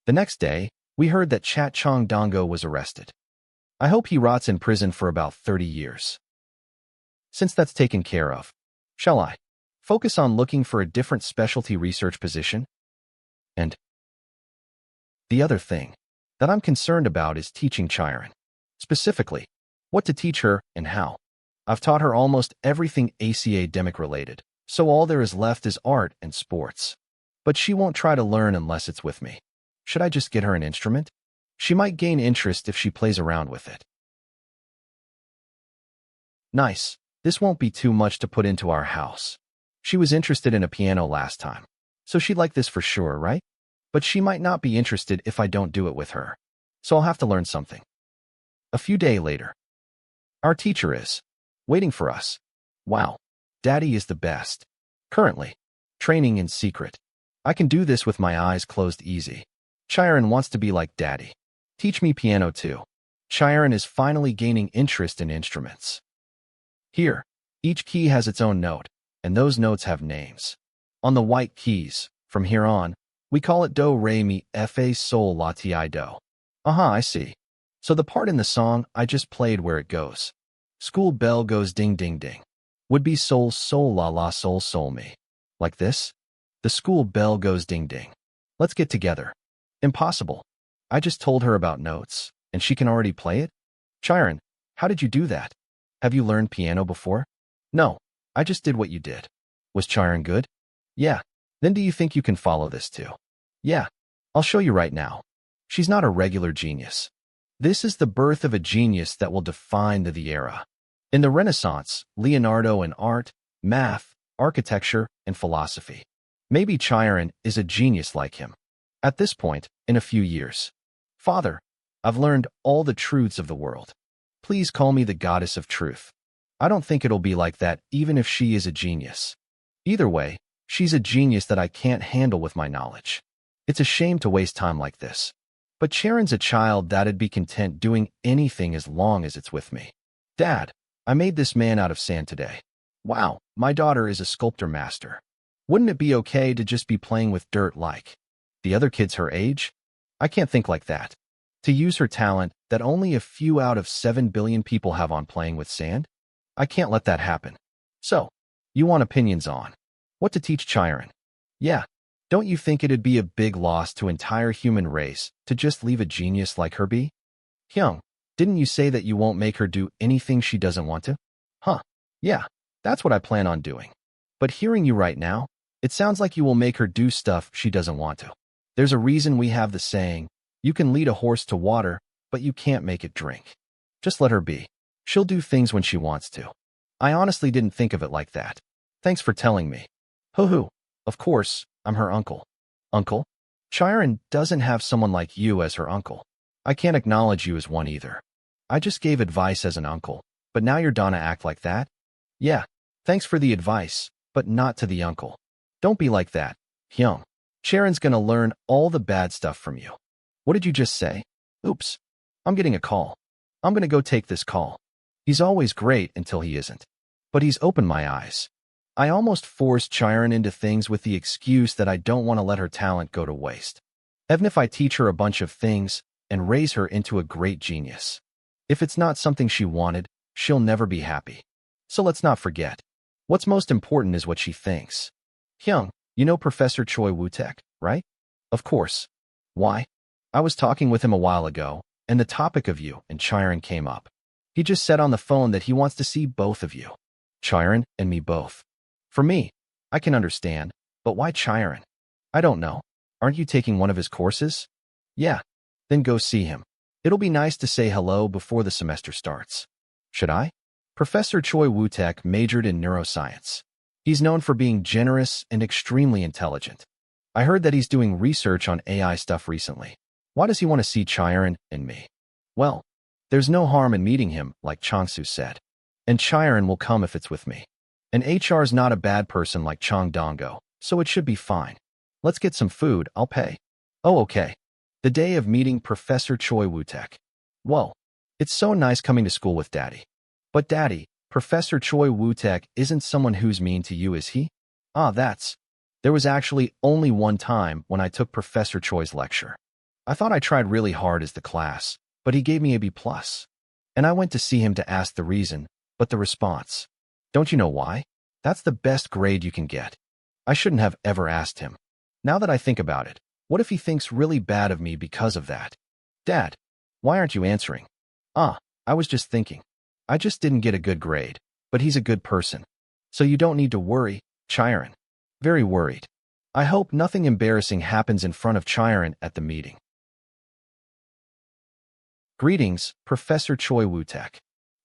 The next day, we heard that Chat Chong Dongo was arrested. I hope he rots in prison for about 30 years. Since that's taken care of, shall I focus on looking for a different specialty research position? And the other thing that I'm concerned about is teaching Chiron. Specifically, what to teach her and how. I've taught her almost everything academic related, so all there is left is art and sports. But she won't try to learn unless it's with me. Should I just get her an instrument? She might gain interest if she plays around with it. Nice. This won't be too much to put into our house. She was interested in a piano last time, so she'd like this for sure, right? But she might not be interested if I don't do it with her, so I'll have to learn something. A few days later, our teacher is waiting for us. Wow, Daddy is the best. Currently, training in secret. I can do this with my eyes closed easy. Chiron wants to be like Daddy. Teach me piano too. Chiron is finally gaining interest in instruments. Here, each key has its own note, and those notes have names. On the white keys, from here on, we call it do, re, mi, fa, sol, la, ti, do. I see. So the part in the song I just played where it goes. School bell goes ding ding ding. Would be sol, sol, la, la, sol, sol, mi. Like this? The school bell goes ding ding. Let's get together. Impossible. I just told her about notes, and she can already play it? Chiron, how did you do that? Have you learned piano before? No, I just did what you did. Was Chiron good? Yeah. Then do you think you can follow this too? Yeah. I'll show you right now. She's not a regular genius. This is the birth of a genius that will define the era. In the Renaissance, Leonardo in art, math, architecture, and philosophy. Maybe Chiron is a genius like him. At this point, in a few years. Father, I've learned all the truths of the world. Please call me the goddess of truth. I don't think it'll be like that even if she is a genius. Either way, she's a genius that I can't handle with my knowledge. It's a shame to waste time like this. But Chiron's a child that'd be content doing anything as long as it's with me. Dad, I made this man out of sand today. Wow, my daughter is a sculptor master. Wouldn't it be okay to just be playing with dirt like the other kids her age? I can't think like that. To use her talent that only a few out of 7 billion people have on playing with sand? I can't let that happen. So, you want opinions on what to teach Chiron? Yeah, don't you think it'd be a big loss to entire human race to just leave a genius like her be? Hyung, didn't you say that you won't make her do anything she doesn't want to? Huh, yeah, that's what I plan on doing. But hearing you right now, it sounds like you will make her do stuff she doesn't want to. There's a reason we have the saying, you can lead a horse to water, but you can't make it drink. Just let her be. She'll do things when she wants to. I honestly didn't think of it like that. Thanks for telling me. Hoo-hoo. Of course, I'm her uncle. Uncle? Chiron doesn't have someone like you as her uncle. I can't acknowledge you as one either. I just gave advice as an uncle, but now you're gonna act like that? Yeah, thanks for the advice, but not to the uncle. Don't be like that, Hyung. Chiron's gonna learn all the bad stuff from you. What did you just say? Oops. I'm getting a call. I'm gonna go take this call. He's always great until he isn't. But he's opened my eyes. I almost forced Chiron into things with the excuse that I don't want to let her talent go to waste. Even if I teach her a bunch of things and raise her into a great genius. If it's not something she wanted, she'll never be happy. So let's not forget. What's most important is what she thinks. Hyung, you know Professor Choi Woo-taek, right? Of course. Why? I was talking with him a while ago, and the topic of you and Chiron came up. He just said on the phone that he wants to see both of you. Chiron and me both. For me, I can understand, but why Chiron? I don't know. Aren't you taking one of his courses? Yeah. Then go see him. It'll be nice to say hello before the semester starts. Should I? Professor Choi Woo-taek majored in neuroscience. He's known for being generous and extremely intelligent. I heard that he's doing research on AI stuff recently. Why does he want to see Chiron and me? Well, there's no harm in meeting him, like Changsu said. And Chiron will come if it's with me. And HR's not a bad person like Chong Dongo, so it should be fine. Let's get some food, I'll pay. Oh, okay. The day of meeting Professor Choi Woo-taek. Whoa, it's so nice coming to school with Daddy. But Daddy, Professor Choi Woo-taek isn't someone who's mean to you, is he? There was actually only one time when I took Professor Choi's lecture. I thought I tried really hard as the class, but he gave me a B+. And I went to see him to ask the reason, but the response. Don't you know why? That's the best grade you can get. I shouldn't have ever asked him. Now that I think about it, what if he thinks really bad of me because of that? Dad, why aren't you answering? I was just thinking. I just didn't get a good grade, but he's a good person. So you don't need to worry, Chiron. Very worried. I hope nothing embarrassing happens in front of Chiron at the meeting. Greetings, Professor Choi Woo-taek.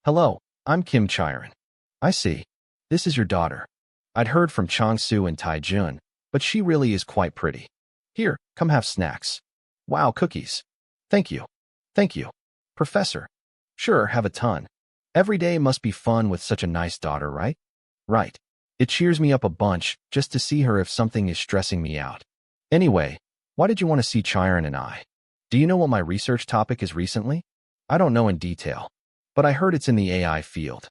Hello, I'm Kim Chiron. I see. This is your daughter. I'd heard from Chang-soo and Tai-jun, but she really is quite pretty. Here, come have snacks. Wow, cookies. Thank you. Thank you. Professor. Sure, have a ton. Every day must be fun with such a nice daughter, right? Right. It cheers me up a bunch just to see her if something is stressing me out. Anyway, why did you want to see Chiron and I? Do you know what my research topic is recently? I don't know in detail, but I heard it's in the AI field.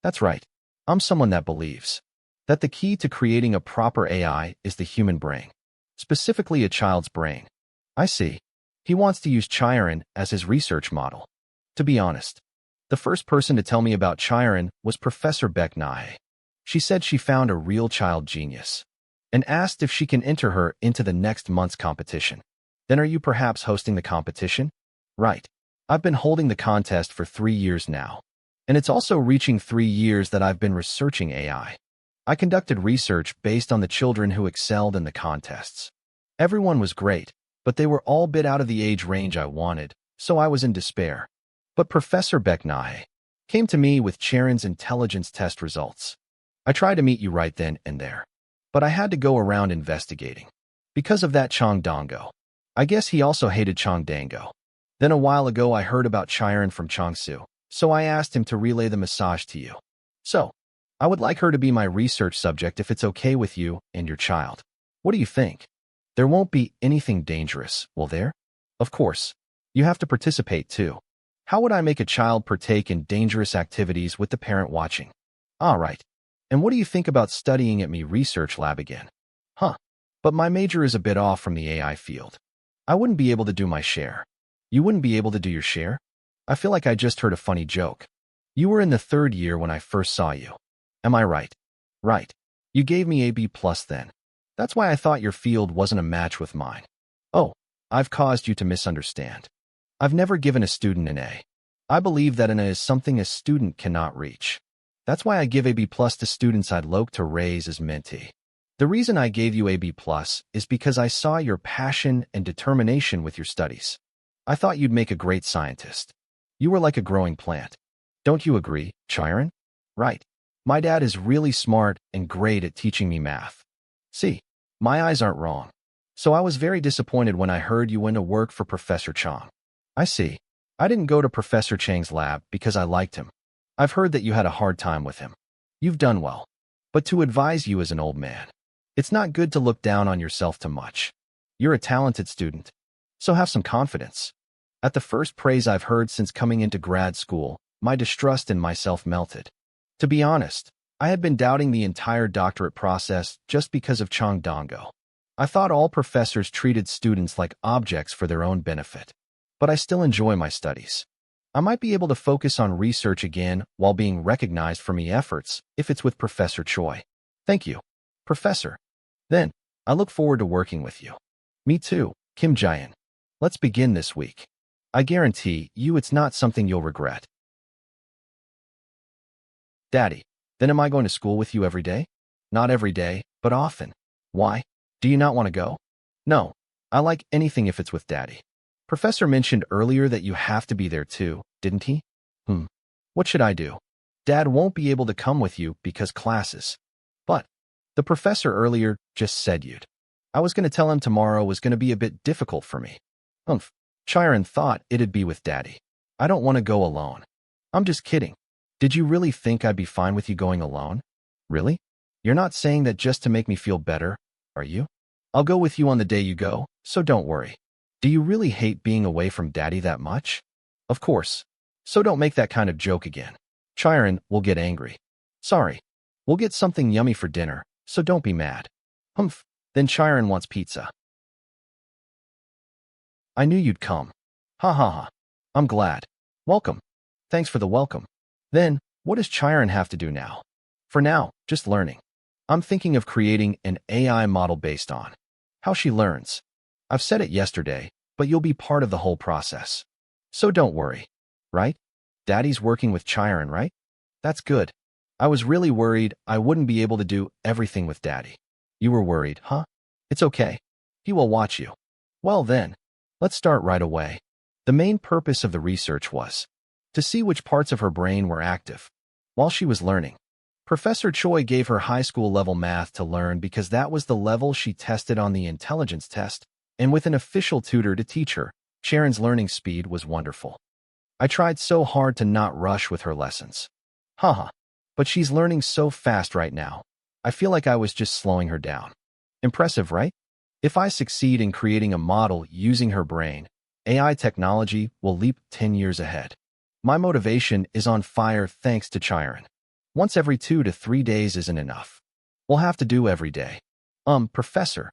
That's right. I'm someone that believes that the key to creating a proper AI is the human brain, specifically a child's brain. I see. He wants to use Chiron as his research model. To be honest, the first person to tell me about Chiron was Professor Beck Nae. She said she found a real child genius and asked if she can enter her into the next month's competition. Then are you perhaps hosting the competition? Right. I've been holding the contest for 3 years now, and it's also reaching 3 years that I've been researching AI. I conducted research based on the children who excelled in the contests. Everyone was great, but they were all a bit out of the age range I wanted, so I was in despair. But Professor Beck Nae came to me with Chiron's intelligence test results. I tried to meet you right then and there, but I had to go around investigating. Because of that Chong Dongo. I guess he also hated Chong Dango. Then a while ago I heard about Chiron from Chong-soo, so I asked him to relay the massage to you. So, I would like her to be my research subject if it's okay with you and your child. What do you think? There won't be anything dangerous, will there? Of course. You have to participate too. How would I make a child partake in dangerous activities with the parent watching? All right. And what do you think about studying at me research lab again? But my major is a bit off from the AI field. I wouldn't be able to do my share. You wouldn't be able to do your share? I feel like I just heard a funny joke. You were in the 3rd year when I first saw you. Am I right? Right. You gave me a B+ then. That's why I thought your field wasn't a match with mine. Oh, I've caused you to misunderstand. I've never given a student an A. I believe that an A is something a student cannot reach. That's why I give a B+ to students I'd like to raise as mentee. The reason I gave you a B+ is because I saw your passion and determination with your studies. I thought you'd make a great scientist. You were like a growing plant. Don't you agree, Chiron? Right. My dad is really smart and great at teaching me math. See, my eyes aren't wrong. So I was very disappointed when I heard you went to work for Professor Chang. I see. I didn't go to Professor Chang's lab because I liked him. I've heard that you had a hard time with him. You've done well. But to advise you as an old man, it's not good to look down on yourself too much. You're a talented student, so have some confidence. At the first praise I've heard since coming into grad school, my distrust in myself melted. To be honest, I had been doubting the entire doctorate process just because of Chong Dongo. I thought all professors treated students like objects for their own benefit. But I still enjoy my studies. I might be able to focus on research again while being recognized for my efforts if it's with Professor Choi. Thank you, Professor. Then, I look forward to working with you. Me too, Kim Jae-in. Let's begin this week. I guarantee you it's not something you'll regret. Daddy, then am I going to school with you every day? Not every day, but often. Why? Do you not want to go? No, I like anything if it's with Daddy. Professor mentioned earlier that you have to be there too, didn't he? What should I do? Dad won't be able to come with you because classes. But the professor earlier just said you'd. I was going to tell him tomorrow was going to be a bit difficult for me. Chiron thought it'd be with Daddy. I don't want to go alone. I'm just kidding. Did you really think I'd be fine with you going alone? Really? You're not saying that just to make me feel better, are you? I'll go with you on the day you go, so don't worry. Do you really hate being away from Daddy that much? Of course. So don't make that kind of joke again. Chiron will get angry. Sorry. We'll get something yummy for dinner, so don't be mad. Then Chiron wants pizza. I knew you'd come. Ha ha ha. I'm glad. Welcome. Thanks for the welcome. Then, what does Chiron have to do now? For now, just learning. I'm thinking of creating an AI model based on how she learns. I've said it yesterday, but you'll be part of the whole process. So don't worry. Right? Daddy's working with Chiron, right? That's good. I was really worried I wouldn't be able to do everything with Daddy. You were worried, huh? It's okay. He will watch you. Well then, let's start right away. The main purpose of the research was to see which parts of her brain were active while she was learning. Professor Choi gave her high school level math to learn because that was the level she tested on the intelligence test, and with an official tutor to teach her, Sharon's learning speed was wonderful. I tried so hard to not rush with her lessons. Haha. But she's learning so fast right now. I feel like I was just slowing her down. Impressive, right? If I succeed in creating a model using her brain, AI technology will leap 10 years ahead. My motivation is on fire thanks to Chiron. Once every 2 to 3 days isn't enough. We'll have to do every day. Professor,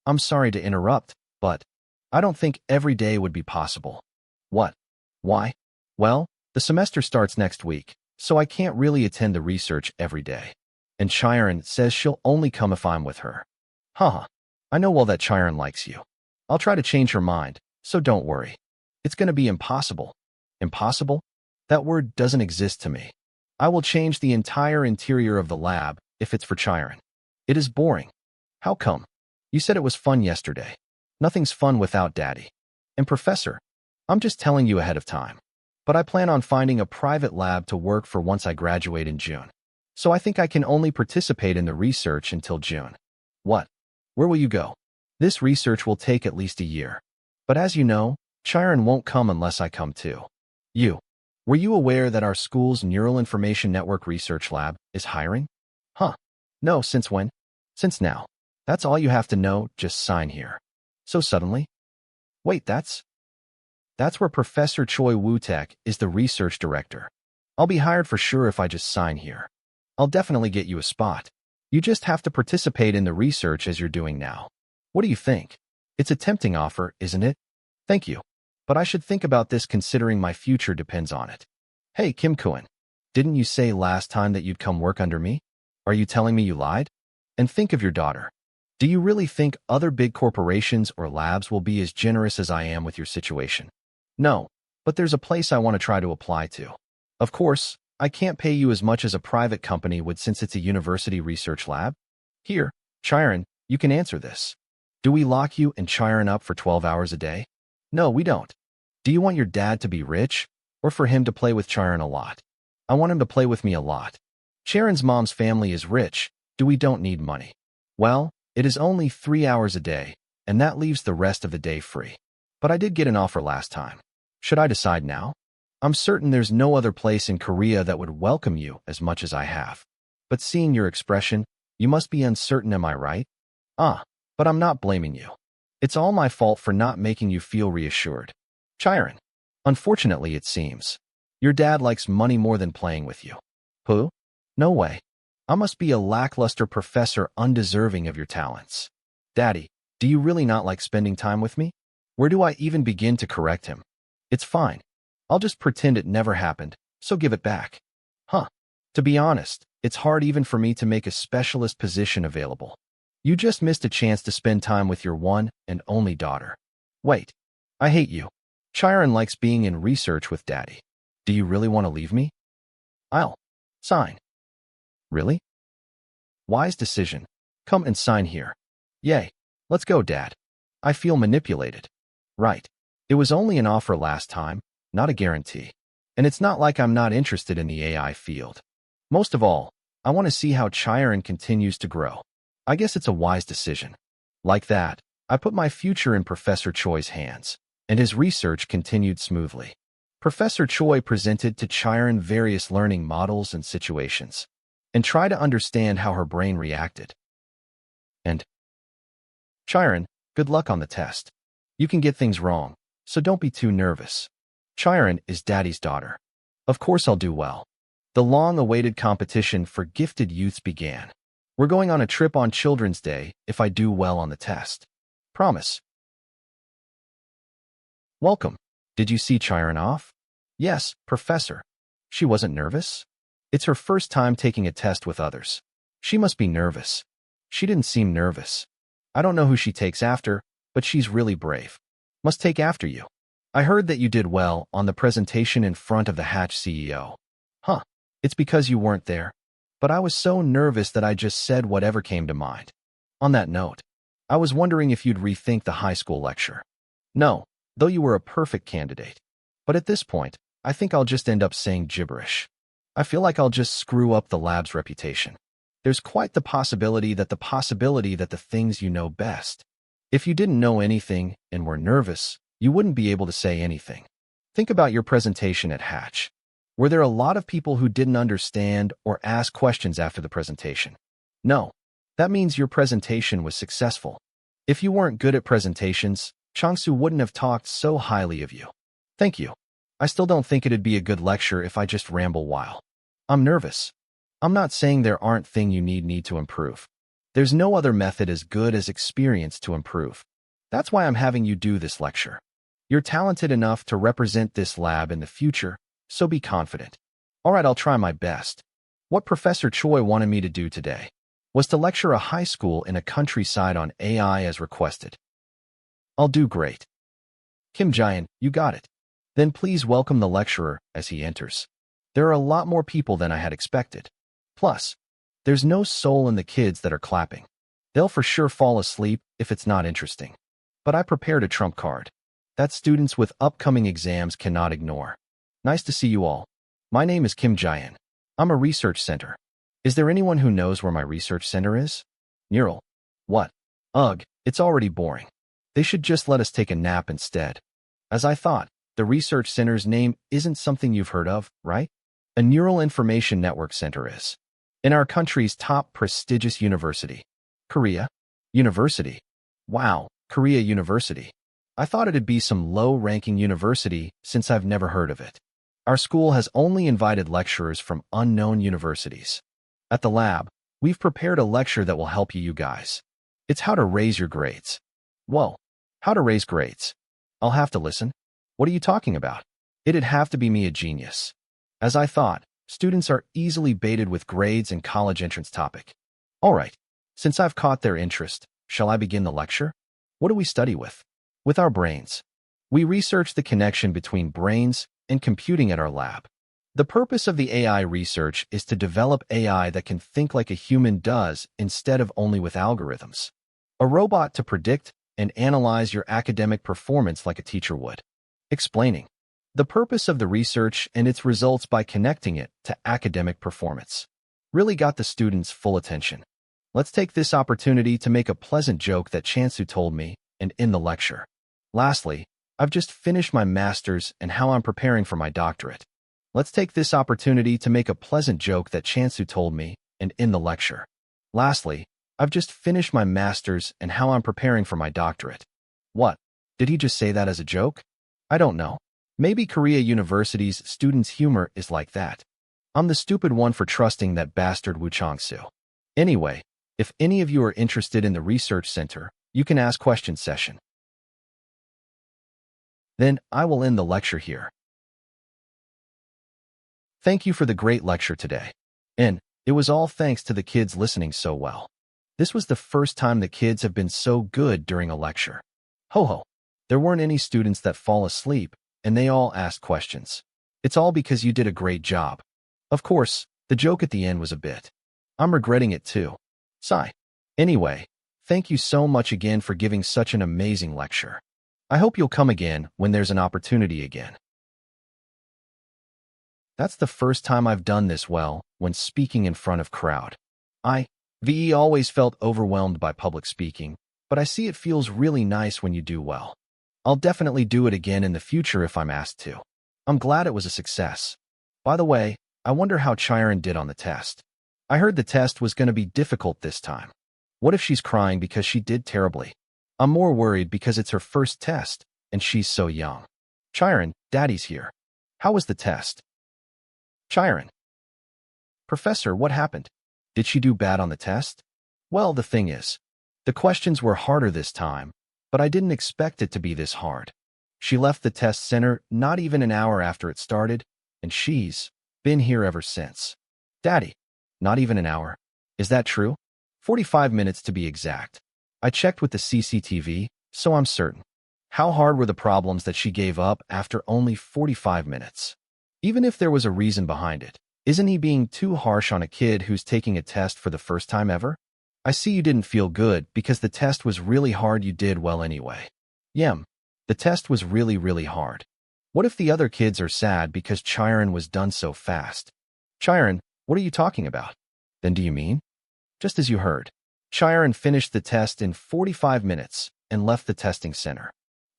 I'm sorry to interrupt, but I don't think every day would be possible. What? Why? Well, the semester starts next week, so I can't really attend the research every day. And Chiron says she'll only come if I'm with her. Haha. I know well that Chiron likes you. I'll try to change her mind, so don't worry. It's going to be impossible. Impossible? That word doesn't exist to me. I will change the entire interior of the lab if it's for Chiron. It is boring. How come? You said it was fun yesterday. Nothing's fun without Daddy. And Professor, I'm just telling you ahead of time. But I plan on finding a private lab to work for once I graduate in June. So I think I can only participate in the research until June. What? Where will you go? This research will take at least a year. But as you know, Chiron won't come unless I come too. Were you aware that our school's Neural Information Network Research Lab is hiring? Huh. No, since when? Since now. That's all you have to know, just sign here. So suddenly? Wait, that's where Professor Choi Woo-taek is the research director. I'll be hired for sure if I just sign here. I'll definitely get you a spot. You just have to participate in the research as you're doing now. What do you think? It's a tempting offer, isn't it? Thank you. But I should think about this considering my future depends on it. Hey, Kim Kuan, didn't you say last time that you'd come work under me? Are you telling me you lied? And think of your daughter. Do you really think other big corporations or labs will be as generous as I am with your situation? No, but there's a place I want to try to apply to. Of course, I can't pay you as much as a private company would since it's a university research lab. Here, Chiron, you can answer this. Do we lock you and Chiron up for 12 hours a day? No, we don't. Do you want your dad to be rich, or for him to play with Chiron a lot? I want him to play with me a lot. Chiron's mom's family is rich, we don't need money. Well, it is only 3 hours a day, and that leaves the rest of the day free. But I did get an offer last time. Should I decide now? I'm certain there's no other place in Korea that would welcome you as much as I have. But seeing your expression, you must be uncertain, am I right? But I'm not blaming you. It's all my fault for not making you feel reassured. Chiron, unfortunately it seems. Your dad likes money more than playing with you. Who? No way. I must be a lackluster professor undeserving of your talents. Daddy, do you really not like spending time with me? Where do I even begin to correct him? It's fine. I'll just pretend it never happened, so give it back. To be honest, it's hard even for me to make a specialist position available. You just missed a chance to spend time with your one and only daughter. Wait, I hate you. Chiron likes being in research with Daddy. Do you really want to leave me? I'll sign. Really? Wise decision. Come and sign here. Yay. Let's go, Dad. I feel manipulated. Right. It was only an offer last time, not a guarantee. And it's not like I'm not interested in the AI field. Most of all, I want to see how Chiron continues to grow. I guess it's a wise decision. Like that, I put my future in Professor Choi's hands, and his research continued smoothly. Professor Choi presented to Chiron various learning models and situations, and tried to understand how her brain reacted. And Chiron, good luck on the test. You can get things wrong, so don't be too nervous. Chiron is Daddy's daughter. Of course I'll do well. The long-awaited competition for gifted youths began. We're going on a trip on Children's Day if I do well on the test. Promise. Welcome. Did you see Chiron off? Yes, Professor. She wasn't nervous? It's her first time taking a test with others. She must be nervous. She didn't seem nervous. I don't know who she takes after, but she's really brave. Must take after you. I heard that you did well on the presentation in front of the Hatch CEO. Huh. It's because you weren't there. But I was so nervous that I just said whatever came to mind. On that note, I was wondering if you'd rethink the high school lecture. No, though you were a perfect candidate. But at this point, I think I'll just end up saying gibberish. I feel like I'll just screw up the lab's reputation. There's quite the possibility that the things you know best. If you didn't know anything and were nervous, you wouldn't be able to say anything. Think about your presentation at Hatch. Were there a lot of people who didn't understand or ask questions after the presentation? No. That means your presentation was successful. If you weren't good at presentations, Changsu wouldn't have talked so highly of you. Thank you. I still don't think it'd be a good lecture if I just ramble while. I'm nervous. I'm not saying there aren't things you need to improve. There's no other method as good as experience to improve. That's why I'm having you do this lecture. You're talented enough to represent this lab in the future, so be confident. All right, I'll try my best. What Professor Choi wanted me to do today was to lecture a high school in a countryside on AI as requested. I'll do great. Kim Jae-in, you got it. Then please welcome the lecturer as he enters. There are a lot more people than I had expected. Plus, there's no soul in the kids that are clapping. They'll for sure fall asleep if it's not interesting. But I prepared a trump card that students with upcoming exams cannot ignore. Nice to see you all. My name is Kim Jae-in. I'm a research center. Is there anyone who knows where my research center is? Neural. What? Ugh, it's already boring. They should just let us take a nap instead. As I thought, the research center's name isn't something you've heard of, right? A neural information network center is. In our country's top prestigious university. Korea? University? Wow, Korea University. I thought it'd be some low-ranking university since I've never heard of it. Our school has only invited lecturers from unknown universities. At the lab, we've prepared a lecture that will help you guys. It's how to raise your grades. Whoa, how to raise grades? I'll have to listen. What are you talking about? It'd have to be me, a genius. As I thought, students are easily baited with grades and college entrance topic. All right, since I've caught their interest, shall I begin the lecture? What do we study with? With our brains. We research the connection between brains and computing at our lab. The purpose of the AI research is to develop AI that can think like a human does instead of only with algorithms. A robot to predict and analyze your academic performance like a teacher would. Explaining the purpose of the research and its results by connecting it to academic performance. Really got the students' full attention. Let's take this opportunity to make a pleasant joke that Chansu told me and in the lecture. Lastly, I've just finished my master's and how I'm preparing for my doctorate. Let's take this opportunity to make a pleasant joke that Chansu told me and in the lecture. Lastly, I've just finished my master's and how I'm preparing for my doctorate. What? Did he just say that as a joke? I don't know. Maybe Korea University's students' humor is like that. I'm the stupid one for trusting that bastard Woo Chang-soo. Anyway, if any of you are interested in the research center, you can ask question session. Then I will end the lecture here. Thank you for the great lecture today. And it was all thanks to the kids listening so well. This was the first time the kids have been so good during a lecture. Ho ho. There weren't any students that fall asleep, and they all asked questions. It's all because you did a great job. Of course, the joke at the end was a bit. I'm regretting it too. Sigh. Anyway, thank you so much again for giving such an amazing lecture. I hope you'll come again when there's an opportunity again. That's the first time I've done this well when speaking in front of crowd. I always felt overwhelmed by public speaking, but I see it feels really nice when you do well. I'll definitely do it again in the future if I'm asked to. I'm glad it was a success. By the way, I wonder how Chiron did on the test. I heard the test was going to be difficult this time. What if she's crying because she did terribly? I'm more worried because it's her first test, and she's so young. Chiron, Daddy's here. How was the test? Chiron. Professor, what happened? Did she do bad on the test? Well, the thing is, the questions were harder this time, but I didn't expect it to be this hard. She left the test center not even an hour after it started, and she's been here ever since. Daddy, not even an hour. Is that true? 45 minutes to be exact. I checked with the CCTV, so I'm certain. How hard were the problems that she gave up after only 45 minutes? Even if there was a reason behind it, isn't he being too harsh on a kid who's taking a test for the first time ever? I see you didn't feel good because the test was really hard. You did well anyway. Yem, the test was really hard. What if the other kids are sad because Chiron was done so fast? Chiron, what are you talking about? Then do you mean? Just as you heard. Chiron finished the test in 45 minutes and left the testing center.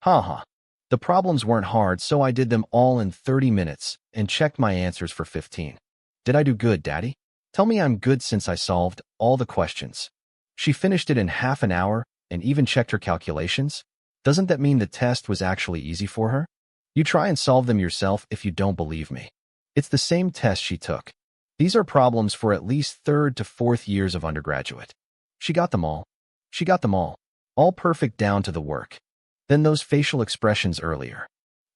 Haha. The problems weren't hard, so I did them all in 30 minutes and checked my answers for 15. Did I do good, Daddy? Tell me I'm good since I solved all the questions. She finished it in half an hour and even checked her calculations. Doesn't that mean the test was actually easy for her? You try and solve them yourself if you don't believe me. It's the same test she took. These are problems for at least third to fourth years of undergraduate. She got them all. She got them all. All perfect down to the work. Then those facial expressions earlier.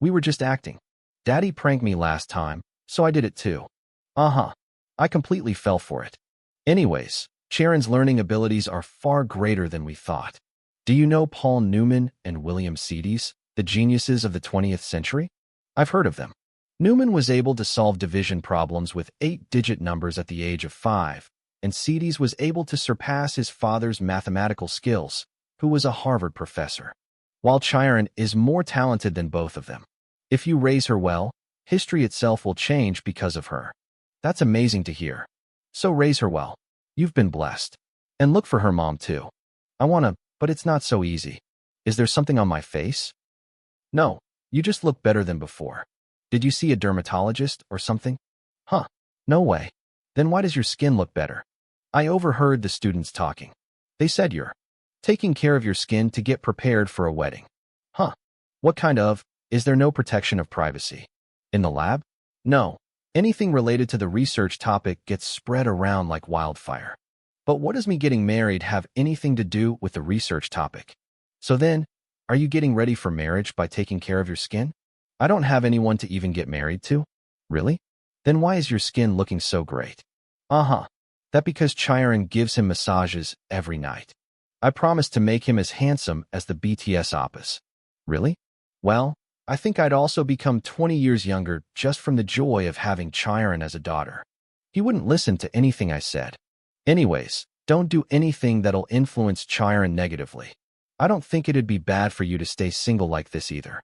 We were just acting. Daddy pranked me last time, so I did it too. Uh-huh. I completely fell for it. Anyways, Chiron's learning abilities are far greater than we thought. Do you know Paul Newman and William Sidis, the geniuses of the 20th century? I've heard of them. Newman was able to solve division problems with 8-digit numbers at the age of 5, and Sidis was able to surpass his father's mathematical skills, who was a Harvard professor. While Chiron is more talented than both of them. If you raise her well, history itself will change because of her. That's amazing to hear. So raise her well. You've been blessed. And look for her mom too. I wanna, but it's not so easy. Is there something on my face? No, you just look better than before. Did you see a dermatologist or something? Huh, no way. Then why does your skin look better? I overheard the students talking. They said you're taking care of your skin to get prepared for a wedding. Huh, what kind of? Is there no protection of privacy? In the lab? No. Anything related to the research topic gets spread around like wildfire. But what does me getting married have anything to do with the research topic? So then, are you getting ready for marriage by taking care of your skin? I don't have anyone to even get married to. Really? Then why is your skin looking so great? Uh-huh. That because Chiron gives him massages every night. I promised to make him as handsome as the BTS oppas. Really? Well, I think I'd also become 20 years younger just from the joy of having Chiron as a daughter. He wouldn't listen to anything I said. Anyways, don't do anything that'll influence Chiron negatively. I don't think it'd be bad for you to stay single like this either.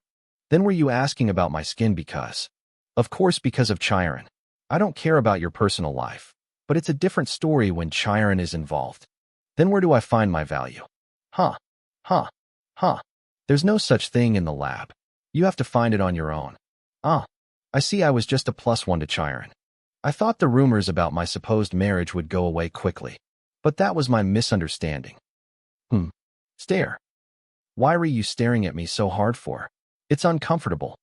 Then were you asking about my skin because? Of course because of Chiron. I don't care about your personal life, but it's a different story when Chiron is involved. Then where do I find my value? Huh. There's no such thing in the lab. You have to find it on your own. Ah, I see. I was just a +1 to Chiron. I thought the rumors about my supposed marriage would go away quickly, but that was my misunderstanding. Stare. Why are you staring at me so hard for? It's uncomfortable.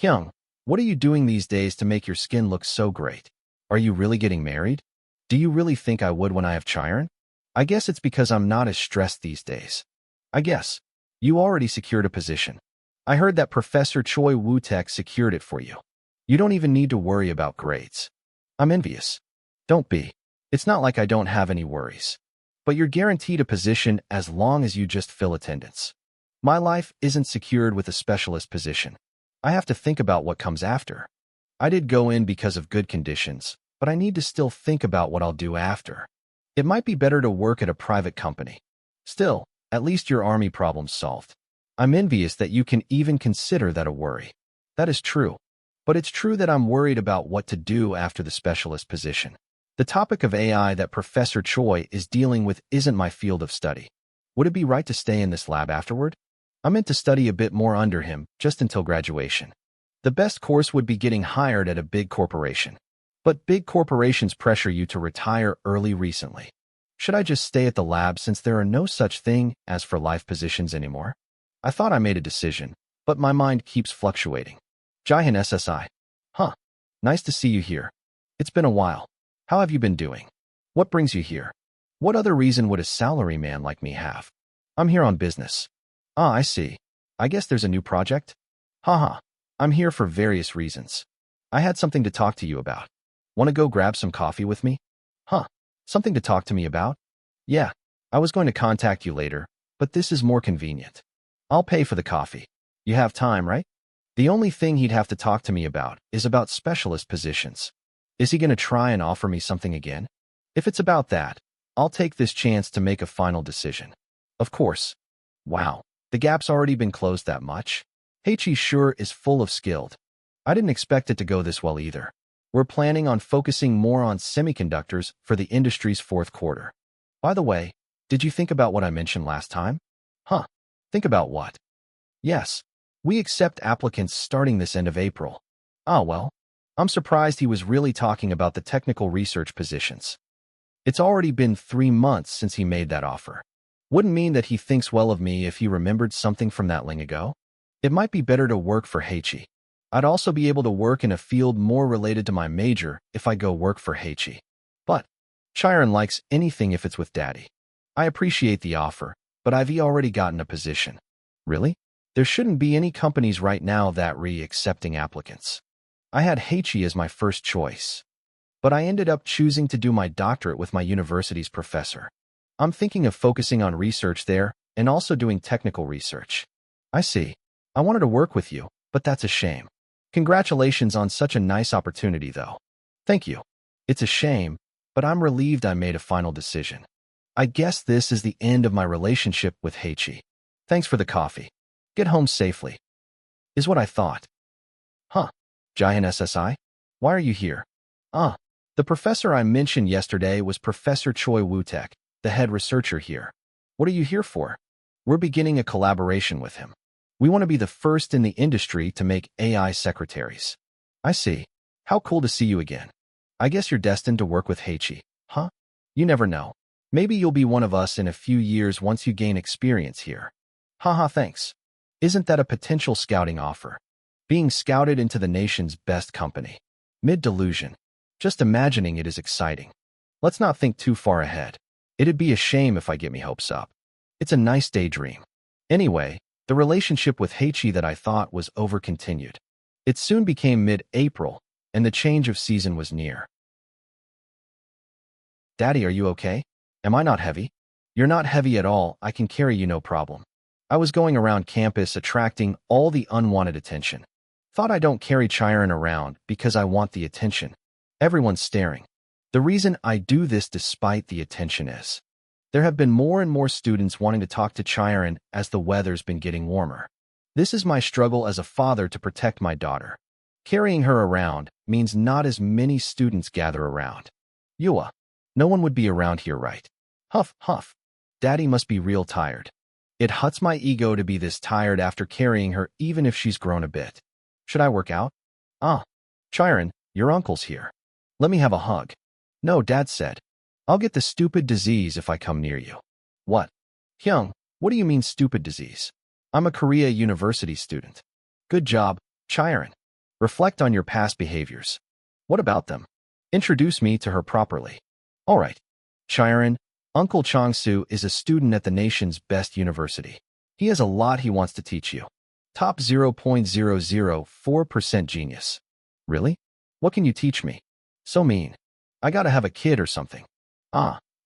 Hyung, what are you doing these days to make your skin look so great? Are you really getting married? Do you really think I would when I have Chiron? I guess it's because I'm not as stressed these days. I guess. You already secured a position. I heard that Professor Choi Woo-taek secured it for you. You don't even need to worry about grades. I'm envious. Don't be. It's not like I don't have any worries. But you're guaranteed a position as long as you just fill attendance. My life isn't secured with a specialist position. I have to think about what comes after. I did go in because of good conditions, but I need to still think about what I'll do after. It might be better to work at a private company. Still, at least your army problem's solved. I'm envious that you can even consider that a worry. That is true. But it's true that I'm worried about what to do after the specialist position. The topic of AI that Professor Choi is dealing with isn't my field of study. Would it be right to stay in this lab afterward? I meant to study a bit more under him, just until graduation. The best course would be getting hired at a big corporation. But big corporations pressure you to retire early recently. Should I just stay at the lab since there are no such thing as for life positions anymore? I thought I made a decision, but my mind keeps fluctuating. Jaihin SSI. Huh. Nice to see you here. It's been a while. How have you been doing? What brings you here? What other reason would a salaryman like me have? I'm here on business. Ah, I see. I guess there's a new project? Haha, I'm here for various reasons. I had something to talk to you about. Want to go grab some coffee with me? Huh, something to talk to me about? Yeah, I was going to contact you later, but this is more convenient. I'll pay for the coffee. You have time, right? The only thing he'd have to talk to me about is about specialist positions. Is he going to try and offer me something again? If it's about that, I'll take this chance to make a final decision. Of course. Wow, the gap's already been closed that much? Heichi sure is full of skilled. I didn't expect it to go this well either. We're planning on focusing more on semiconductors for the industry's fourth quarter. By the way, did you think about what I mentioned last time? Huh, think about what? Yes, we accept applicants starting this end of April. Ah, well, I'm surprised he was really talking about the technical research positions. It's already been 3 months since he made that offer. Wouldn't mean that he thinks well of me if he remembered something from that long ago. It might be better to work for Heichi. I'd also be able to work in a field more related to my major if I go work for Heichi. But Chiron likes anything if it's with Daddy. I appreciate the offer, but I've already gotten a position. Really? There shouldn't be any companies right now that accepting applicants. I had Heichi as my first choice, but I ended up choosing to do my doctorate with my university's professor. I'm thinking of focusing on research there and also doing technical research. I see. I wanted to work with you, but that's a shame. Congratulations on such a nice opportunity, though. Thank you. It's a shame, but I'm relieved I made a final decision. I guess this is the end of my relationship with Heichi. Thanks for the coffee. Get home safely. Is what I thought. Huh. Jihan SSI? Why are you here? The professor I mentioned yesterday was Professor Choi Woo-tek, the head researcher here. What are you here for? We're beginning a collaboration with him. We want to be the first in the industry to make AI secretaries. I see. How cool to see you again. I guess you're destined to work with Heichi, huh? You never know. Maybe you'll be one of us in a few years once you gain experience here. Haha, thanks. Isn't that a potential scouting offer? Being scouted into the nation's best company. Mid-delusion. Just imagining it is exciting. Let's not think too far ahead. It'd be a shame if I get me hopes up. It's a nice daydream. Anyway, the relationship with Heichi that I thought was over continued. It soon became mid-April, and the change of season was near. Daddy, are you okay? Am I not heavy? You're not heavy at all. I can carry you no problem. I was going around campus attracting all the unwanted attention. Thought I don't carry Chiron around because I want the attention. Everyone's staring. The reason I do this despite the attention is there have been more and more students wanting to talk to Chiron as the weather's been getting warmer. This is my struggle as a father to protect my daughter. Carrying her around means not as many students gather around. Yua. No one would be around here, right? Huff, huff. Daddy must be real tired. It hurts my ego to be this tired after carrying her even if she's grown a bit. Should I work out? Chiron, your uncle's here. Let me have a hug. No, Dad said. I'll get the stupid disease if I come near you. What? Hyung, what do you mean stupid disease? I'm a Korea University student. Good job, Chiron. Reflect on your past behaviors. What about them? Introduce me to her properly. All right. Chiron, Uncle Chong-soo is a student at the nation's best university. He has a lot he wants to teach you. Top 0.004% genius. Really? What can you teach me? So mean. I gotta have a kid or something.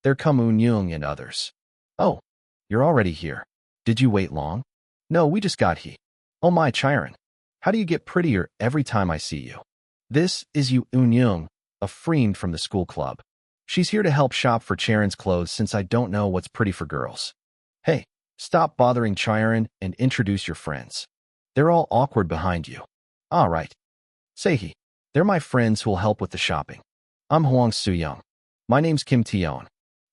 There come Un-young and others. Oh, you're already here. Did you wait long? No, we just got here. Oh my, Chiron. How do you get prettier every time I see you? This is Un-young, a friend from the school club. She's here to help shop for Chiron's clothes since I don't know what's pretty for girls. Hey, stop bothering Chiron and introduce your friends. They're all awkward behind you. All right. Say he. They're my friends who'll help with the shopping. I'm Hwang Soo-young. My name's Kim Tion.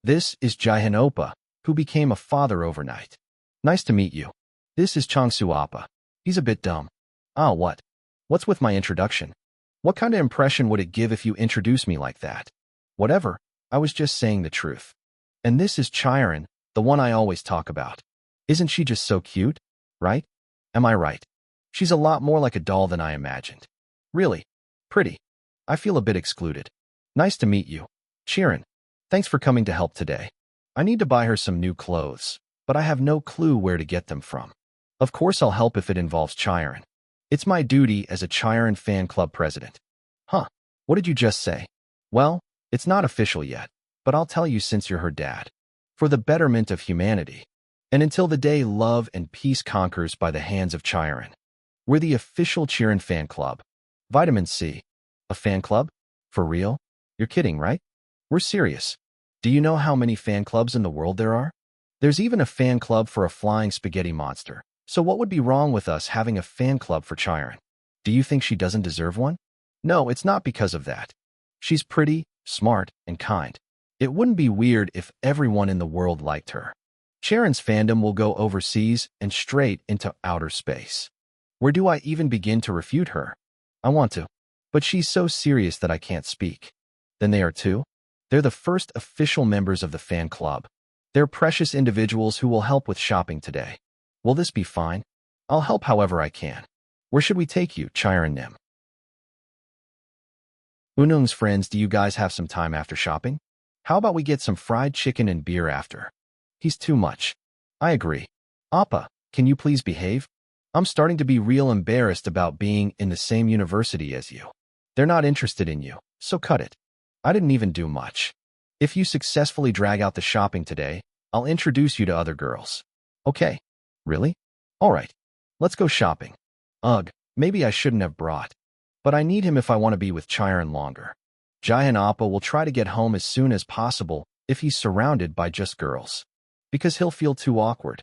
This is Jihan Oppa, who became a father overnight. Nice to meet you. This is Chong-soo Oppa. He's a bit dumb. What? What's with my introduction? What kind of impression would it give if you introduce me like that? Whatever, I was just saying the truth. And this is Chiron, the one I always talk about. Isn't she just so cute? Right? Am I right? She's a lot more like a doll than I imagined. Really? Pretty. I feel a bit excluded. Nice to meet you. Chiron, thanks for coming to help today. I need to buy her some new clothes, but I have no clue where to get them from. Of course I'll help if it involves Chiron. It's my duty as a Chiron fan club president. Huh, what did you just say? Well, it's not official yet, but I'll tell you since you're her dad. For the betterment of humanity, and until the day love and peace conquers by the hands of Chiron. We're the official Chiron fan club. Vitamin C. A fan club? For real? You're kidding, right? We're serious. Do you know how many fan clubs in the world there are? There's even a fan club for a flying spaghetti monster. So what would be wrong with us having a fan club for Chiron? Do you think she doesn't deserve one? No, it's not because of that. She's pretty, smart, and kind. It wouldn't be weird if everyone in the world liked her. Chiron's fandom will go overseas and straight into outer space. Where do I even begin to refute her? I want to, but she's so serious that I can't speak. Then they are too? They're the first official members of the fan club. They're precious individuals who will help with shopping today. Will this be fine? I'll help however I can. Where should we take you, Chiron Nim? Unung's friends, do you guys have some time after shopping? How about we get some fried chicken and beer after? He's too much. I agree. Appa, can you please behave? I'm starting to be real embarrassed about being in the same university as you. They're not interested in you, so cut it. I didn't even do much. If you successfully drag out the shopping today, I'll introduce you to other girls. Okay. Really? All right. Let's go shopping. Ugh, maybe I shouldn't have brought. But I need him if I want to be with Chiron longer. Giant Appa will try to get home as soon as possible if he's surrounded by just girls. Because he'll feel too awkward.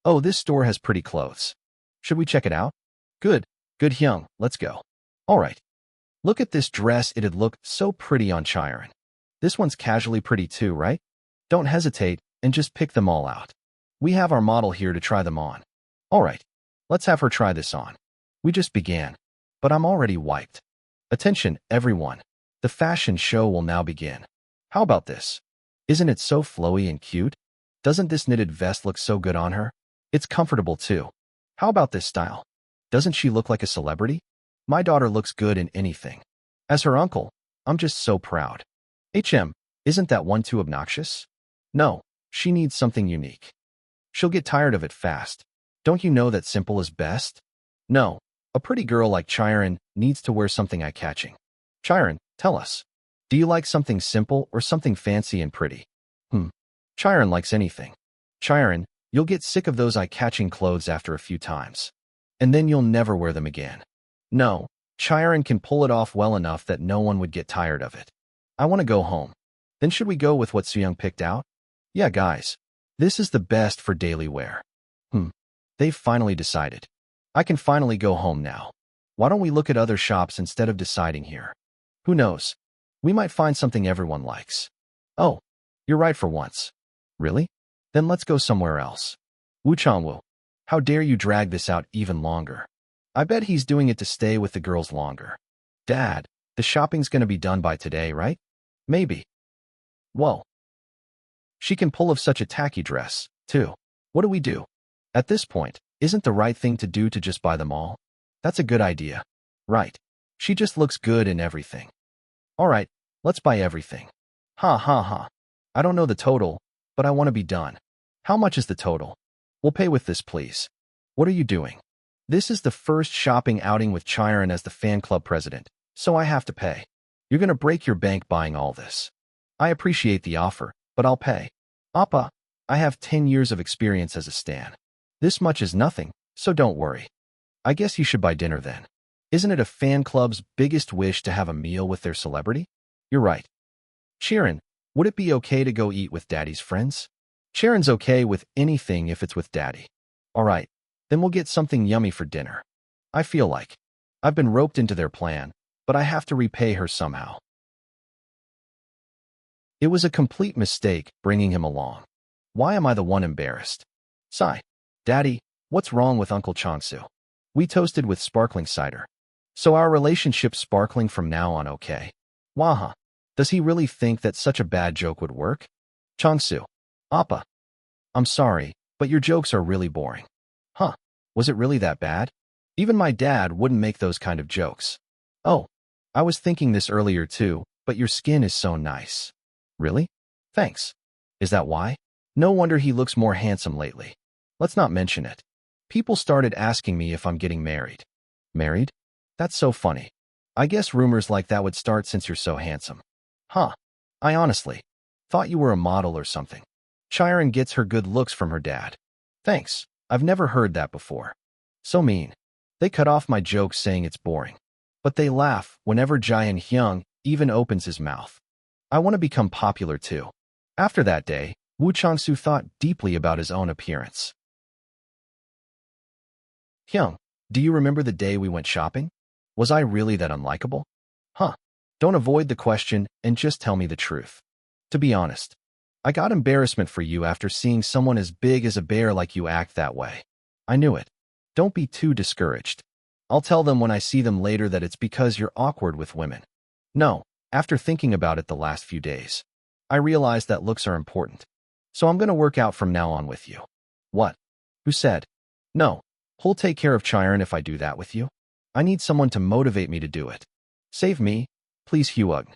Oh, this store has pretty clothes. Should we check it out? Good. Good Hyung, let's go. All right. Look at this dress, it'd look so pretty on Chiron. This one's casually pretty too, right? Don't hesitate and just pick them all out. We have our model here to try them on. All right, let's have her try this on. We just began, but I'm already wiped. Attention, everyone. The fashion show will now begin. How about this? Isn't it so flowy and cute? Doesn't this knitted vest look so good on her? It's comfortable too. How about this style? Doesn't she look like a celebrity? My daughter looks good in anything. As her uncle, I'm just so proud. Isn't that one too obnoxious? No, she needs something unique. She'll get tired of it fast. Don't you know that simple is best? No, a pretty girl like Chiron needs to wear something eye-catching. Chiron, tell us. Do you like something simple or something fancy and pretty? Chiron likes anything. Chiron, you'll get sick of those eye-catching clothes after a few times. And then you'll never wear them again. No, Chiron can pull it off well enough that no one would get tired of it. I want to go home. Then should we go with what Suyung picked out? Yeah, guys. This is the best for daily wear. They've finally decided. I can finally go home now. Why don't we look at other shops instead of deciding here? Who knows? We might find something everyone likes. Oh, you're right for once. Really? Then let's go somewhere else. Wu Changwu, how dare you drag this out even longer? I bet he's doing it to stay with the girls longer. Dad, the shopping's gonna be done by today, right? Maybe. Whoa. She can pull off such a tacky dress, too. What do we do? At this point, isn't the right thing to do to just buy them all? That's a good idea. Right. She just looks good in everything. All right, let's buy everything. Ha ha ha. I don't know the total, but I want to be done. How much is the total? We'll pay with this, please. What are you doing? This is the first shopping outing with Chiron as the fan club president, so I have to pay. You're gonna break your bank buying all this. I appreciate the offer, but I'll pay. Appa, I have 10 years of experience as a stan. This much is nothing, so don't worry. I guess you should buy dinner then. Isn't it a fan club's biggest wish to have a meal with their celebrity? You're right. Chiron, would it be okay to go eat with Daddy's friends? Chiron's okay with anything if it's with Daddy. All right, then we'll get something yummy for dinner. I feel like I've been roped into their plan, but I have to repay her somehow. It was a complete mistake bringing him along. Why am I the one embarrassed? Sigh. Daddy, what's wrong with Uncle Changsu? We toasted with sparkling cider. So our relationship's sparkling from now on, okay? Waha. Does he really think that such a bad joke would work? Changsu. Appa. I'm sorry, but your jokes are really boring. Huh. Was it really that bad? Even my dad wouldn't make those kind of jokes. Oh, I was thinking this earlier too, but your skin is so nice. Really? Thanks. Is that why? No wonder he looks more handsome lately. Let's not mention it. People started asking me if I'm getting married. Married? That's so funny. I guess rumors like that would start since you're so handsome. Huh. I honestly thought you were a model or something. Chiron gets her good looks from her dad. Thanks. I've never heard that before. So mean. They cut off my jokes saying it's boring. But they laugh whenever Jaehyun Hyung even opens his mouth. I want to become popular too. After that day, Woo Chang-soo thought deeply about his own appearance. Hyung, do you remember the day we went shopping? Was I really that unlikable? Huh. Don't avoid the question and just tell me the truth. To be honest, I got embarrassment for you after seeing someone as big as a bear like you act that way. I knew it. Don't be too discouraged. I'll tell them when I see them later that it's because you're awkward with women. No, after thinking about it the last few days, I realized that looks are important. So I'm going to work out from now on with you. What? Who said? No, who'll take care of Chiron if I do that with you? I need someone to motivate me to do it. Save me, please, Hyung.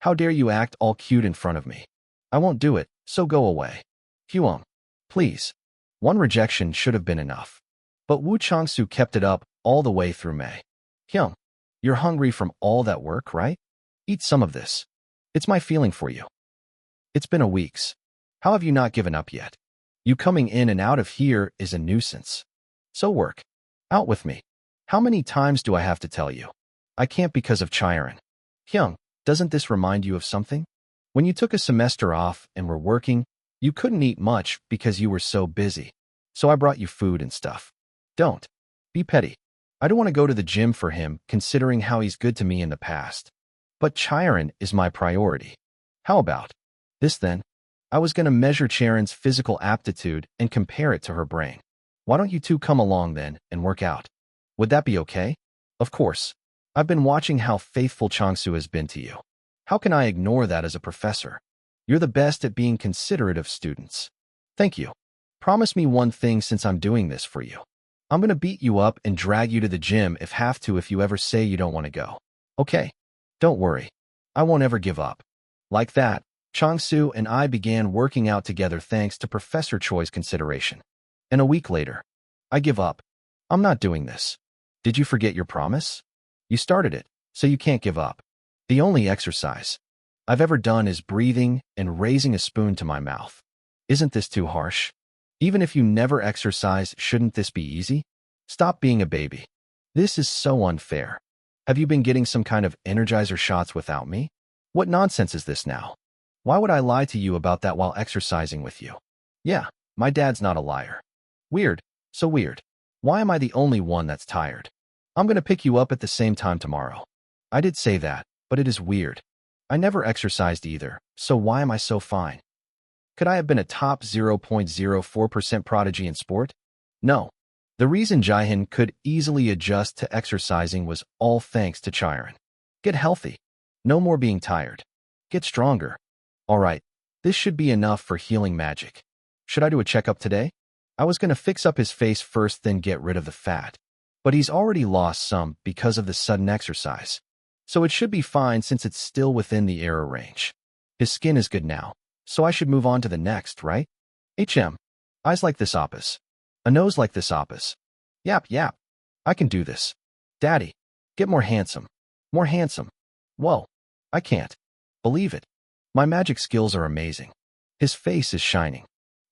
How dare you act all cute in front of me? I won't do it, so go away. Hyung, please. One rejection should have been enough. But Woo Chang-soo kept it up all the way through May. Hyung, you're hungry from all that work, right? Eat some of this. It's my feeling for you. It's been a weeks. How have you not given up yet? You coming in and out of here is a nuisance. So work. Out with me. How many times do I have to tell you? I can't because of Chiron. Hyung, doesn't this remind you of something? When you took a semester off and were working, you couldn't eat much because you were so busy. So I brought you food and stuff. Don't be petty. I don't want to go to the gym for him, considering how he's good to me in the past. But Chiron is my priority. How about this then? I was going to measure Chiron's physical aptitude and compare it to her brain. Why don't you two come along then and work out? Would that be okay? Of course. I've been watching how faithful Chang-soo has been to you. How can I ignore that as a professor? You're the best at being considerate of students. Thank you. Promise me one thing since I'm doing this for you. I'm going to beat you up and drag you to the gym if you ever say you don't want to go. Okay? Don't worry. I won't ever give up. Like that, Chang-soo and I began working out together thanks to Professor Choi's consideration. And a week later, I give up. I'm not doing this. Did you forget your promise? You started it, so you can't give up. The only exercise I've ever done is breathing and raising a spoon to my mouth. Isn't this too harsh? Even if you never exercise, shouldn't this be easy? Stop being a baby. This is so unfair. Have you been getting some kind of energizer shots without me? What nonsense is this now? Why would I lie to you about that while exercising with you? Yeah, my dad's not a liar. Weird, so weird. Why am I the only one that's tired? I'm going to pick you up at the same time tomorrow. I did say that, but it is weird. I never exercised either, so why am I so fine? Could I have been a top 0.04% prodigy in sport? No. The reason Jaehyun could easily adjust to exercising was all thanks to Chiron. Get healthy. No more being tired. Get stronger. All right, this should be enough for healing magic. Should I do a checkup today? I was going to fix up his face first, then get rid of the fat. But he's already lost some because of the sudden exercise. So it should be fine since it's still within the error range. His skin is good now, so I should move on to the next, right? Eyes like this opus. A nose like this opus. Yap, yap. I can do this. Daddy, get more handsome. More handsome. Whoa, I can't believe it. My magic skills are amazing. His face is shining.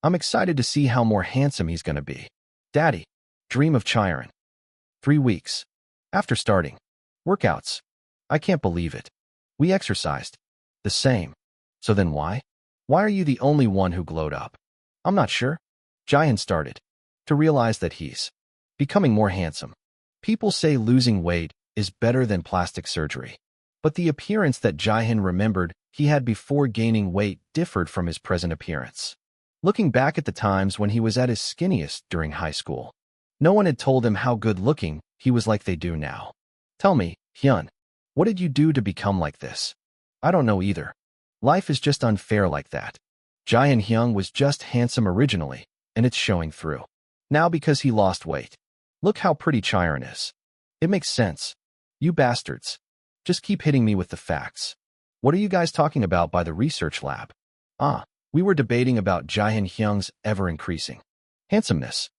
I'm excited to see how more handsome he's going to be. Daddy, dream of Chiron. 3 weeks. After starting workouts. I can't believe it. We exercised. The same. So then why? Why are you the only one who glowed up? I'm not sure. Jaehyun started to realize that he's becoming more handsome. People say losing weight is better than plastic surgery. But the appearance that Jaehyun remembered he had before gaining weight differed from his present appearance. Looking back at the times when he was at his skinniest during high school, no one had told him how good-looking he was like they do now. Tell me, Hyun, what did you do to become like this? I don't know either. Life is just unfair like that. Jaehyun Hyung was just handsome originally, and it's showing through. Now because he lost weight. Look how pretty Chiron is. It makes sense. You bastards. Just keep hitting me with the facts. What are you guys talking about by the research lab? We were debating about Jaehyun Hyung's ever-increasing handsomeness.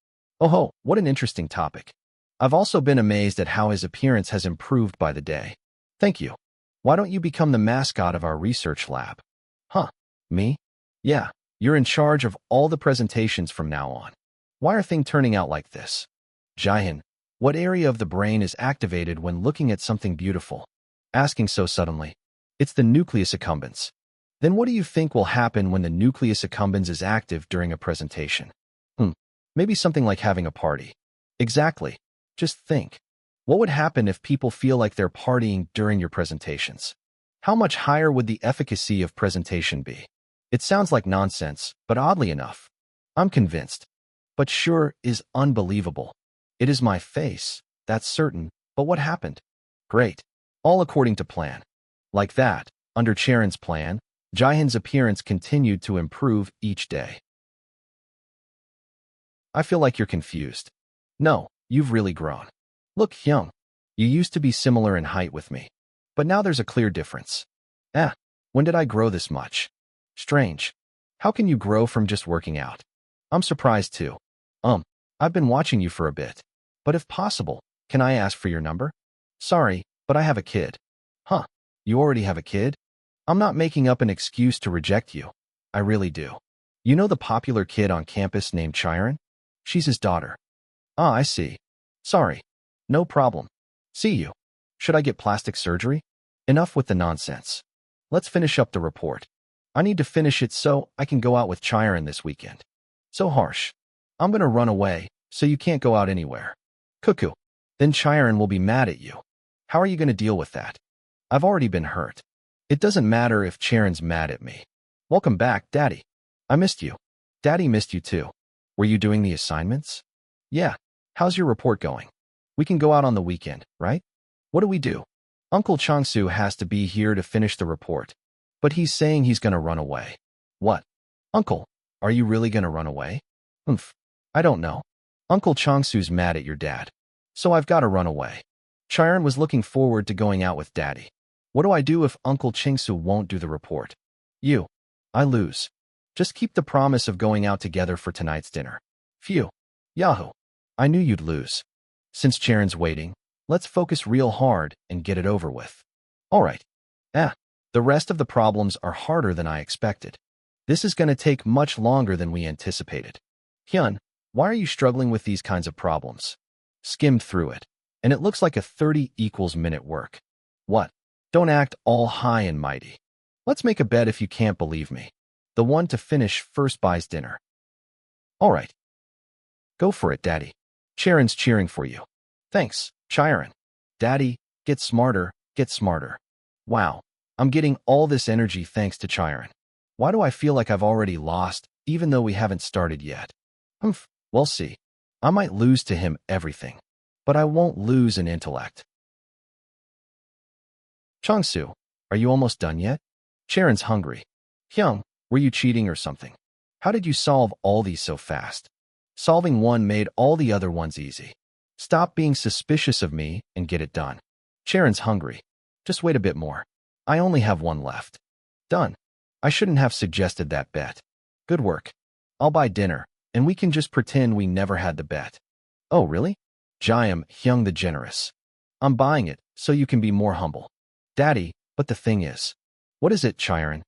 Oh ho, what an interesting topic. I've also been amazed at how his appearance has improved by the day. Thank you. Why don't you become the mascot of our research lab? Huh? Me? Yeah, you're in charge of all the presentations from now on. Why are things turning out like this? Jaehyun, what area of the brain is activated when looking at something beautiful? Asking so suddenly. It's the nucleus accumbens. Then what do you think will happen when the nucleus accumbens is active during a presentation? Maybe something like having a party. Exactly. Just think. What would happen if people feel like they're partying during your presentations? How much higher would the efficacy of presentation be? It sounds like nonsense, but oddly enough, I'm convinced. But sure is unbelievable. It is my face, that's certain, but what happened? Great. All according to plan. Like that, under Charon's plan, Jaehyun's appearance continued to improve each day. I feel like you're confused. No, you've really grown. Look, Hyung, you used to be similar in height with me, but now there's a clear difference. When did I grow this much? Strange. How can you grow from just working out? I'm surprised too. I've been watching you for a bit, but if possible, can I ask for your number? Sorry, but I have a kid. Huh, you already have a kid? I'm not making up an excuse to reject you. I really do. You know the popular kid on campus named Chiron? She's his daughter. Ah, I see. Sorry. No problem. See you. Should I get plastic surgery? Enough with the nonsense. Let's finish up the report. I need to finish it so I can go out with Chiron this weekend. So harsh. I'm gonna run away, so you can't go out anywhere. Cuckoo. Then Chiron will be mad at you. How are you gonna deal with that? I've already been hurt. It doesn't matter if Chiron's mad at me. Welcome back, Daddy. I missed you. Daddy missed you too. Were you doing the assignments? Yeah. How's your report going? We can go out on the weekend, right? What do we do? Uncle Changsu has to be here to finish the report, but he's saying he's gonna run away. What? Uncle, are you really gonna run away? I don't know. Uncle Changsu's mad at your dad, so I've gotta run away. Chiron was looking forward to going out with Daddy. What do I do if Uncle Changsu won't do the report? I lose. Just keep the promise of going out together for tonight's dinner. Phew. Yahoo. I knew you'd lose. Since Charon's waiting, let's focus real hard and get it over with. All right. The rest of the problems are harder than I expected. This is going to take much longer than we anticipated. Hyun, why are you struggling with these kinds of problems? Skimmed through it, and it looks like a 30 equals minute work. What? Don't act all high and mighty. Let's make a bet if you can't believe me. The one to finish first buys dinner. All right. Go for it, Daddy. Charon's cheering for you. Thanks, Chiron. Daddy, get smarter, get smarter. Wow, I'm getting all this energy thanks to Chiron. Why do I feel like I've already lost, even though we haven't started yet? We'll see. I might lose to him everything, but I won't lose in intellect. Changsu, are you almost done yet? Charon's hungry. Hyung, were you cheating or something? How did you solve all these so fast? Solving one made all the other ones easy. Stop being suspicious of me and get it done. Charon's hungry. Just wait a bit more. I only have one left. Done. I shouldn't have suggested that bet. Good work. I'll buy dinner, and we can just pretend we never had the bet. Oh, really? Jaehyun, Hyung the generous. I'm buying it, so you can be more humble. Daddy, but the thing is. What is it, Chiron?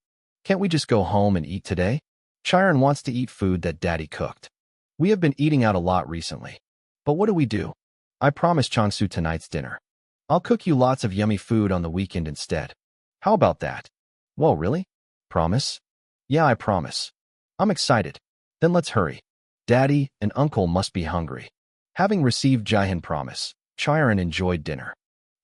Can't we just go home and eat today? Chiron wants to eat food that Daddy cooked. We have been eating out a lot recently. But what do? I promised Changsu tonight's dinner. I'll cook you lots of yummy food on the weekend instead. How about that? Whoa, really? Promise? Yeah, I promise. I'm excited. Then let's hurry. Daddy and Uncle must be hungry. Having received Jaehyun's promise, Chiron enjoyed dinner.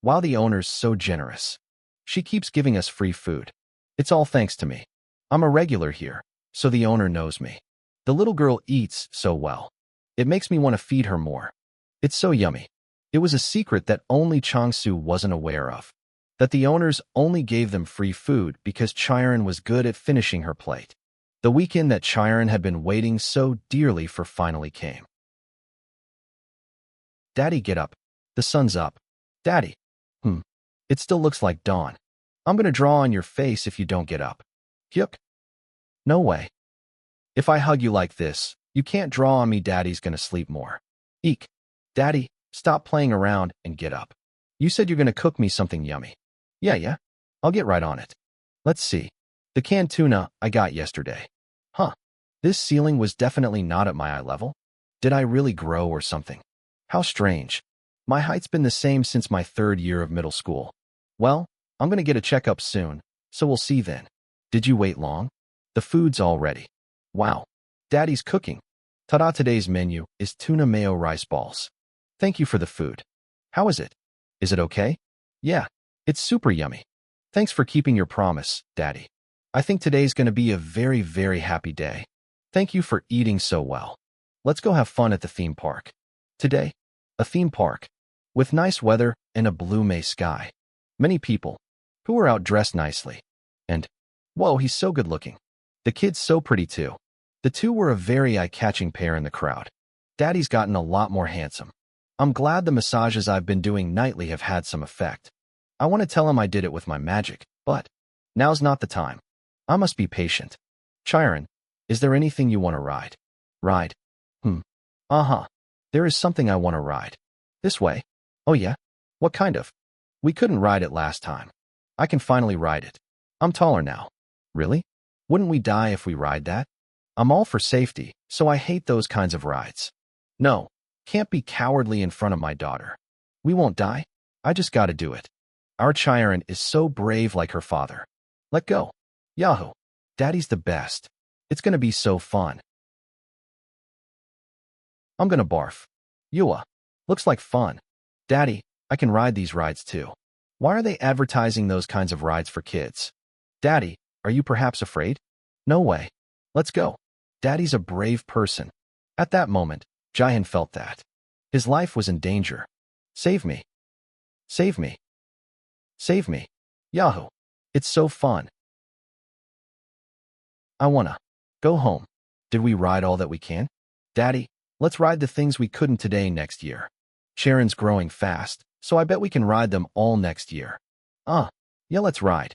Wow, the owner's so generous. She keeps giving us free food. It's all thanks to me. I'm a regular here, so the owner knows me. The little girl eats so well. It makes me want to feed her more. It's so yummy. It was a secret that only Changsu wasn't aware of. That the owners only gave them free food because Chiron was good at finishing her plate. The weekend that Chiron had been waiting so dearly for finally came. Daddy, get up. The sun's up. Daddy. It still looks like dawn. I'm gonna draw on your face if you don't get up. Hyuk. No way. If I hug you like this, you can't draw on me. Daddy's gonna sleep more. Eek. Daddy, Stop playing around and get up. You said you're going to cook me something yummy. Yeah. I'll get right on it. Let's see. The canned tuna I got yesterday. Huh. This ceiling was definitely not at my eye level. Did I really grow or something? How strange. My height's been the same since my 3rd year of middle school. Well, I'm going to get a checkup soon, so we'll see then. Did you wait long? The food's all ready. Wow. Daddy's cooking. Ta-da, today's menu is tuna mayo rice balls. Thank you for the food. How is it? Is it okay? Yeah, it's super yummy. Thanks for keeping your promise, Daddy. I think today's going to be a very, very happy day. Thank you for eating so well. Let's go have fun at the theme park. Today, a theme park with nice weather and a blue May sky. Many people who are out dressed nicely. And, whoa, he's so good looking. The kid's so pretty too. The two were a very eye-catching pair in the crowd. Daddy's gotten a lot more handsome. I'm glad the massages I've been doing nightly have had some effect. I want to tell him I did it with my magic, but now's not the time. I must be patient. Chiron, is there anything you want to ride? Ride? Uh-huh. There is something I want to ride. This way. Oh yeah? What kind of? We couldn't ride it last time. I can finally ride it. I'm taller now. Really? Wouldn't we die if we ride that? I'm all for safety, so I hate those kinds of rides. No, can't be cowardly in front of my daughter. We won't die. I just gotta do it. Our Chiron is so brave like her father. Let go. Yahoo. Daddy's the best. It's gonna be so fun. I'm gonna barf. Yua. Looks like fun. Daddy, I can ride these rides too. Why are they advertising those kinds of rides for kids? Daddy, are you perhaps afraid? No way. Let's go. Daddy's a brave person. At that moment, Jahan felt that his life was in danger. Save me. Save me. Save me. Yahoo. It's so fun. I wanna go home. Did we ride all that we can? Daddy, let's ride the things we couldn't today next year. Sharon's growing fast, so I bet we can ride them all next year. Yeah, let's ride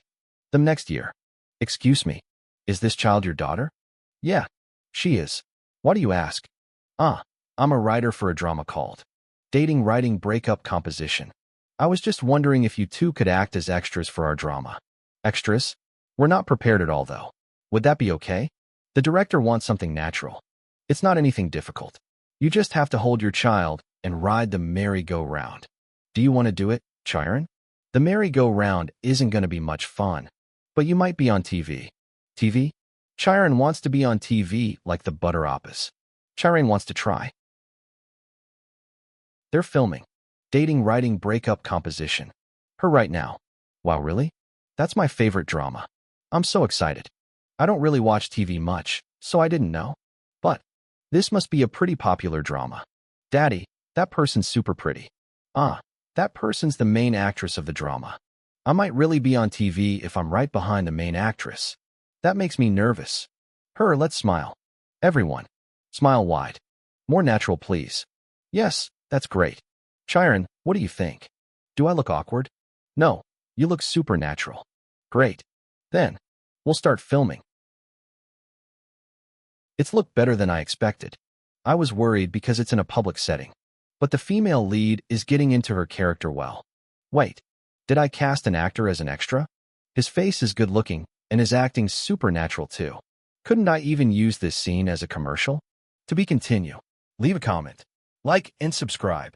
them next year. Excuse me, is this child your daughter? Yeah, she is. Why do you ask? I'm a writer for a drama called Dating Writing Breakup Composition. I was just wondering if you two could act as extras for our drama. Extras? We're not prepared at all, though. Would that be okay? The director wants something natural. It's not anything difficult. You just have to hold your child and ride the merry-go-round. Do you want to do it, Chiron? The merry-go-round isn't going to be much fun, but you might be on TV. TV? Chiron wants to be on TV like the Butter Oppas. Chiron wants to try. They're filming Dating Writing Breakup Composition. Her right now. Wow, really? That's my favorite drama. I'm so excited. I don't really watch TV much, so I didn't know. But this must be a pretty popular drama. Daddy, that person's super pretty. That person's the main actress of the drama. I might really be on TV if I'm right behind the main actress. That makes me nervous. Let's smile. Everyone, smile wide. More natural, please. Yes, that's great. Chiron, what do you think? Do I look awkward? No, you look super natural. Great. Then, we'll start filming. It's looked better than I expected. I was worried because it's in a public setting. But the female lead is getting into her character well. Wait, did I cast an actor as an extra? His face is good looking, and his acting super natural too. Couldn't I even use this scene as a commercial? To be continued. Leave a comment, like, and subscribe.